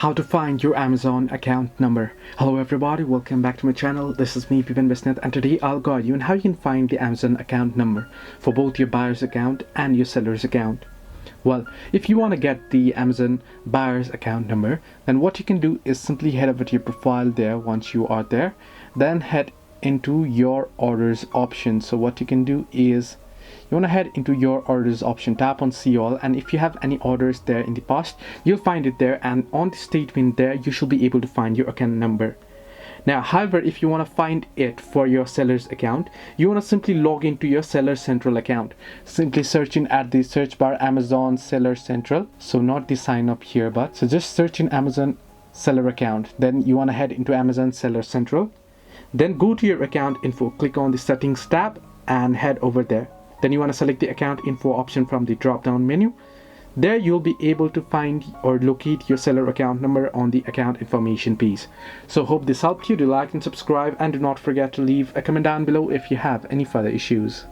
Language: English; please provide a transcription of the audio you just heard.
How to find your Amazon account number. Hello everybody, welcome back to my channel. This is me, Piven Besnet, and today I'll guide you on how you can find the Amazon account number for both your buyer's account and your seller's account. Well, if you want to get the Amazon buyer's account number, then what you can do is simply head over to your profile there. Once you are there, then head into your orders option. So what you can do is you want to head into your orders option, tap on see all, and if you have any orders there in the past, you'll find it there, and on the statement there you should be able to find your account number. Now however, if you want to find it for your seller's account, you want to simply log into your seller central account, simply searching at the search bar Amazon seller central. So not the sign up here, but so just search in Amazon seller account. Then you want to head into Amazon seller central, then go to your account info, click on the settings tab and head over there. Then you want to select the account info option from the drop down menu. There you'll be able to find or locate your seller account number on the account information piece. So hope this helped you. Do like and subscribe, and do not forget to leave a comment down below if you have any further issues.